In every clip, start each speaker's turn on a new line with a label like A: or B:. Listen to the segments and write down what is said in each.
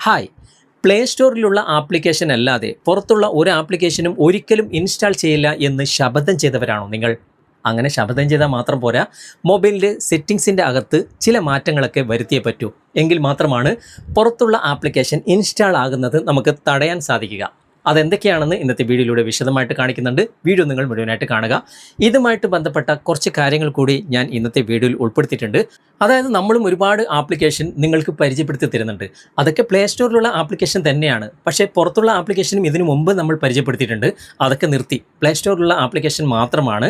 A: Hi, play സ്റ്റോറിലുള്ള application അല്ലാതെ പുറത്തുള്ള ഒരു ആപ്ലിക്കേഷനും ഒരിക്കലും ഇൻസ്റ്റാൾ ചെയ്യില്ല എന്ന് ശപഥം ചെയ്തവരാണോ നിങ്ങൾ? അങ്ങനെ ശപഥം ചെയ്താൽ മാത്രം പോരാ, മൊബൈലിൻ്റെ സെറ്റിങ്സിൻ്റെ അകത്ത് ചില മാറ്റങ്ങളൊക്കെ വരുത്തിയേ പറ്റൂ. എങ്കിൽ മാത്രമാണ് പുറത്തുള്ള ആപ്ലിക്കേഷൻ ഇൻസ്റ്റാൾ ആകുന്നത് നമുക്ക് തടയാൻ സാധിക്കുക. അതെന്തൊക്കെയാണെന്ന് ഇന്നത്തെ വീഡിയോയിലൂടെ വിശദമായിട്ട് കാണിക്കുന്നുണ്ട്. വീഡിയോ നിങ്ങൾ മുഴുവനായിട്ട് കാണുക. ഇതുമായിട്ട് ബന്ധപ്പെട്ട കുറച്ച് കാര്യങ്ങൾ കൂടി ഞാൻ ഇന്നത്തെ വീഡിയോയിൽ ഉൾപ്പെടുത്തിയിട്ടുണ്ട്. അതായത് നമ്മളും ഒരുപാട് ആപ്ലിക്കേഷൻ നിങ്ങൾക്ക് പരിചയപ്പെടുത്തി തരുന്നുണ്ട്. അതൊക്കെ പ്ലേ സ്റ്റോറിലുള്ള ആപ്ലിക്കേഷൻ തന്നെയാണ്. പക്ഷേ പുറത്തുള്ള ആപ്ലിക്കേഷനും ഇതിനു മുമ്പ് നമ്മൾ പരിചയപ്പെടുത്തിയിട്ടുണ്ട്. അതൊക്കെ നിർത്തി പ്ലേ സ്റ്റോറിലുള്ള ആപ്ലിക്കേഷൻ മാത്രമാണ്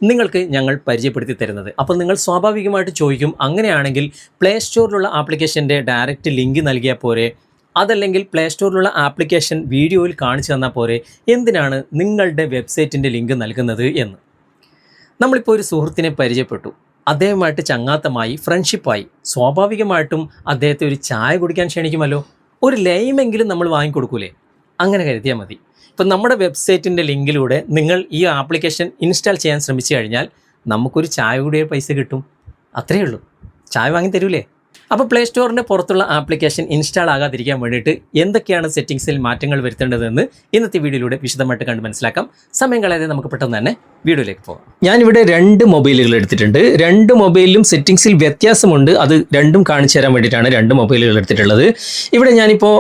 A: നിങ്ങൾക്ക് ഞങ്ങൾ പരിചയപ്പെടുത്തി തരുന്നത്. അപ്പോൾ നിങ്ങൾ സ്വാഭാവികമായിട്ട് ചോദിക്കും, അങ്ങനെയാണെങ്കിൽ പ്ലേ സ്റ്റോറിലുള്ള ആപ്ലിക്കേഷൻ്റെ ഡയറക്റ്റ് ലിങ്ക് നൽകിയാൽ പോരെ, അതല്ലെങ്കിൽ പ്ലേ സ്റ്റോറിലുള്ള ആപ്ലിക്കേഷൻ വീഡിയോയിൽ കാണിച്ചു തന്നാൽ പോരെ, എന്തിനാണ് നിങ്ങളുടെ വെബ്സൈറ്റിൻ്റെ ലിങ്ക് നൽകുന്നത് എന്ന്. നമ്മളിപ്പോൾ ഒരു സുഹൃത്തിനെ പരിചയപ്പെട്ടു, അദ്ദേഹമായിട്ട് ചങ്ങാത്തമായി, ഫ്രണ്ട്ഷിപ്പായി. സ്വാഭാവികമായിട്ടും അദ്ദേഹത്തെ ഒരു ചായ കുടിക്കാൻ ക്ഷണിക്കുമല്ലോ, ഒരു ലൈമെങ്കിലും നമ്മൾ വാങ്ങിക്കൊടുക്കൂലേ? അങ്ങനെ കരുതിയാൽ മതി. ഇപ്പം നമ്മുടെ വെബ്സൈറ്റിൻ്റെ ലിങ്കിലൂടെ നിങ്ങൾ ഈ ആപ്ലിക്കേഷൻ ഇൻസ്റ്റാൾ ചെയ്യാൻ ശ്രമിച്ചു കഴിഞ്ഞാൽ നമുക്കൊരു ചായ കൂടിയ പൈസ കിട്ടും. അത്രയേ ഉള്ളൂ. ചായ വാങ്ങി തരൂലേ? അപ്പോൾ പ്ലേ സ്റ്റോറിൻ്റെ പുറത്തുള്ള ആപ്ലിക്കേഷൻ ഇൻസ്റ്റാൾ ആകാതിരിക്കാൻ വേണ്ടിയിട്ട് എന്തൊക്കെയാണ് സെറ്റിങ്സിൽ മാറ്റങ്ങൾ വരുത്തേണ്ടതെന്ന് ഇന്നത്തെ വീഡിയോയിലൂടെ വിശദമായിട്ട് കണ്ട് മനസ്സിലാക്കാം. സമയം കളയാതെ നമുക്ക് പെട്ടെന്ന് തന്നെ വീഡിയോയിലേക്ക് പോകാം. ഞാനിവിടെ 2 മൊബൈലുകൾ എടുത്തിട്ടുണ്ട്. 2 മൊബൈലിലും സെറ്റിങ്സിൽ വ്യത്യാസമുണ്ട്. അത് രണ്ടും കാണിച്ചു തരാൻ വേണ്ടിയിട്ടാണ് 2 മൊബൈലുകൾ എടുത്തിട്ടുള്ളത്. ഇവിടെ ഞാനിപ്പോൾ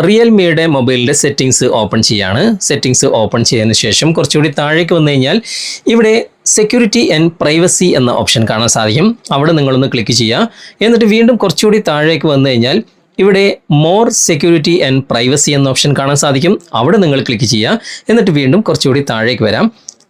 A: റിയൽമിയുടെ മൊബൈലിൻ്റെ സെറ്റിങ്സ് ഓപ്പൺ ചെയ്യാണ്. സെറ്റിങ്സ് ഓപ്പൺ ചെയ്തതിന് ശേഷം കുറച്ചുകൂടി താഴേക്ക് വന്നു കഴിഞ്ഞാൽ ഇവിടെ സെക്യൂരിറ്റി ആൻഡ് പ്രൈവസി എന്ന ഓപ്ഷൻ കാണാൻ സാധിക്കും. അവിടെ നിങ്ങളൊന്ന് ക്ലിക്ക് ചെയ്യുക. എന്നിട്ട് വീണ്ടും കുറച്ചുകൂടി താഴേക്ക് വന്നു കഴിഞ്ഞാൽ ഇവിടെ മോർ സെക്യൂരിറ്റി ആൻഡ് പ്രൈവസി എന്ന ഓപ്ഷൻ കാണാൻ സാധിക്കും. അവിടെ നിങ്ങൾ ക്ലിക്ക് ചെയ്യുക. എന്നിട്ട് വീണ്ടും കുറച്ചുകൂടി താഴേക്ക് വരാം.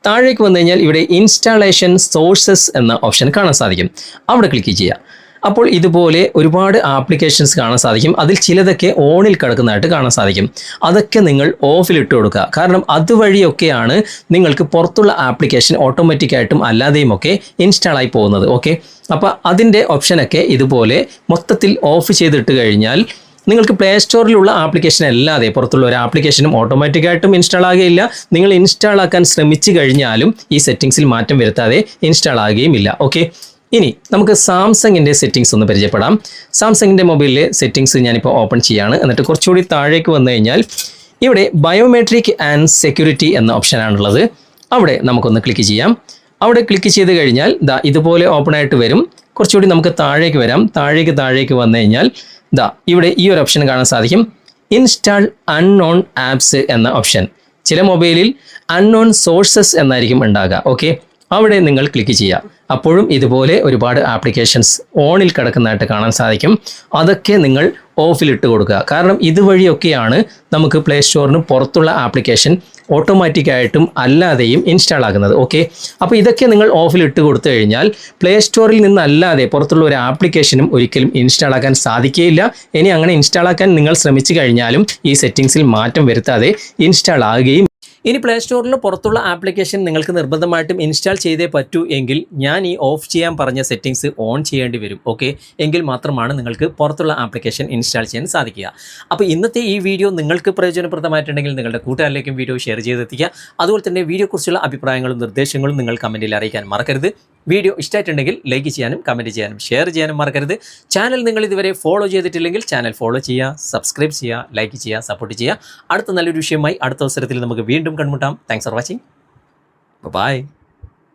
A: താഴേക്ക് വന്നു കഴിഞ്ഞാൽ ഇവിടെ ഇൻസ്റ്റാളേഷൻ സോഴ്സസ് എന്ന ഓപ്ഷൻ കാണാൻ സാധിക്കും. അവിടെ ക്ലിക്ക് ചെയ്യുക. അപ്പോൾ ഇതുപോലെ ഒരുപാട് ആപ്ലിക്കേഷൻസ് കാണാൻ സാധിക്കും. അതിൽ ചിലതൊക്കെ ഓണിൽ കിടക്കുന്നതായിട്ട് കാണാൻ സാധിക്കും. അതൊക്കെ നിങ്ങൾ ഓഫിലിട്ട് കൊടുക്കുക. കാരണം അതുവഴിയൊക്കെയാണ് നിങ്ങൾക്ക് പുറത്തുള്ള ആപ്ലിക്കേഷൻ ഓട്ടോമാറ്റിക്കായിട്ടും അല്ലാതെയും ഒക്കെ ഇൻസ്റ്റാൾ ആയി പോകുന്നത്. ഓക്കെ, അപ്പോൾ അതിൻ്റെ ഓപ്ഷനൊക്കെ ഇതുപോലെ മൊത്തത്തിൽ ഓഫ് ചെയ്തിട്ട് കഴിഞ്ഞാൽ നിങ്ങൾക്ക് പ്ലേ സ്റ്റോറിലുള്ള ആപ്ലിക്കേഷൻ അല്ലാതെ പുറത്തുള്ള ഒരു ആപ്ലിക്കേഷനും ഓട്ടോമാറ്റിക്കായിട്ടും ഇൻസ്റ്റാൾ ആകുകയില്ല. നിങ്ങൾ ഇൻസ്റ്റാൾ ആക്കാൻ ശ്രമിച്ചു കഴിഞ്ഞാലും ഈ സെറ്റിങ്സിൽ മാറ്റം വരുത്താതെ ഇൻസ്റ്റാൾ ആകുകയും ഇല്ല. ഓക്കെ, ഇനി നമുക്ക് സാംസങ്ങിൻ്റെ സെറ്റിങ്സ് ഒന്ന് പരിചയപ്പെടാം. സാംസങ്ങിൻ്റെ മൊബൈലിലെ സെറ്റിങ്സ് ഞാനിപ്പോൾ ഓപ്പൺ ചെയ്യാണ്. എന്നിട്ട് കുറച്ചുകൂടി താഴേക്ക് വന്നു കഴിഞ്ഞാൽ ഇവിടെ ബയോമെട്രിക് ആൻഡ് സെക്യൂരിറ്റി എന്ന ഓപ്ഷനാണുള്ളത്. അവിടെ നമുക്കൊന്ന് ക്ലിക്ക് ചെയ്യാം. അവിടെ ക്ലിക്ക് ചെയ്ത് കഴിഞ്ഞാൽ ഇതുപോലെ ഓപ്പൺ ആയിട്ട് വരും. കുറച്ചുകൂടി നമുക്ക് താഴേക്ക് വരാം. താഴേക്ക് വന്നു കഴിഞ്ഞാൽ ഇവിടെ ഈ ഒരു ഓപ്ഷൻ കാണാൻ സാധിക്കും, ഇൻസ്റ്റാൾ അൺനോൺ ആപ്സ് എന്ന ഓപ്ഷൻ. ചില മൊബൈലിൽ അൺനോൺ സോഴ്സസ് എന്നായിരിക്കും ഉണ്ടാകുക. ഓക്കെ, അവിടെ നിങ്ങൾ ക്ലിക്ക് ചെയ്യുക. അപ്പോഴും ഇതുപോലെ ഒരുപാട് ആപ്ലിക്കേഷൻസ് ഓണിൽ കിടക്കുന്നതായിട്ട് കാണാൻ സാധിക്കും. അതൊക്കെ നിങ്ങൾ ഓഫിലിട്ട് കൊടുക്കുക. കാരണം ഇതുവഴിയൊക്കെയാണ് നമുക്ക് പ്ലേ സ്റ്റോറിന് പുറത്തുള്ള ആപ്ലിക്കേഷൻ ഓട്ടോമാറ്റിക്കായിട്ടും അല്ലാതെയും ഇൻസ്റ്റാൾ ആകുന്നത്. ഓക്കെ, അപ്പോൾ ഇതൊക്കെ നിങ്ങൾ ഓഫിലിട്ട് കൊടുത്തു കഴിഞ്ഞാൽ പ്ലേ സ്റ്റോറിൽ നിന്നല്ലാതെ പുറത്തുള്ള ഒരു ആപ്ലിക്കേഷനും ഒരിക്കലും ഇൻസ്റ്റാൾ ആക്കാൻ സാധിക്കുകയില്ല. ഇനി അങ്ങനെ ഇൻസ്റ്റാൾ ആക്കാൻ നിങ്ങൾ ശ്രമിച്ചു കഴിഞ്ഞാലും ഈ സെറ്റിങ്സിൽ മാറ്റം വരുത്താതെ ഇൻസ്റ്റാൾ ആകുകയും. ഇനി പ്ലേ സ്റ്റോറിൽ പുറത്തുള്ള ആപ്ലിക്കേഷൻ നിങ്ങൾക്ക് നിർബന്ധമായിട്ടും ഇൻസ്റ്റാൾ ചെയ്തേ പറ്റൂ എങ്കിൽ ഞാൻ ഈ ഓഫ് ചെയ്യാൻ പറഞ്ഞ സെറ്റിങ്സ് ഓൺ ചെയ്യേണ്ടി വരും. ഓക്കെ, എങ്കിൽ മാത്രമാണ് നിങ്ങൾക്ക് പുറത്തുള്ള ആപ്ലിക്കേഷൻ ഇൻസ്റ്റാൾ ചെയ്യാൻ സാധിക്കുക. അപ്പോൾ ഇന്നത്തെ ഈ വീഡിയോ നിങ്ങൾക്ക് പ്രയോജനപ്രദമായിട്ടുണ്ടെങ്കിൽ നിങ്ങളുടെ കൂട്ടുകാരിലേക്കും വീഡിയോ ഷെയർ ചെയ്തെത്തിക്കുക. അതുപോലെ തന്നെ വീഡിയോയെക്കുറിച്ചുള്ള അഭിപ്രായങ്ങളും നിർദ്ദേശങ്ങളും നിങ്ങൾ കമൻറ്റിൽ അറിയിക്കാൻ മറക്കരുത്. വീഡിയോ ഇഷ്ടമായിട്ടുണ്ടെങ്കിൽ ലൈക്ക് ചെയ്യാനും കമൻറ്റ് ചെയ്യാനും ഷെയർ ചെയ്യാനും മറക്കരുത്. ചാനൽ നിങ്ങൾ ഇതുവരെ ഫോളോ ചെയ്തിട്ടില്ലെങ്കിൽ ചാനൽ ഫോളോ ചെയ്യുക, സബ്സ്ക്രൈബ് ചെയ്യുക, ലൈക്ക് ചെയ്യുക, സപ്പോർട്ട് ചെയ്യുക. അടുത്ത നല്ലൊരു വിഷയമായി അടുത്ത അവസരത്തിൽ നമുക്ക് വീണ്ടും കണ്ടുമുട്ടാം. Thanks for watching. ബൈ.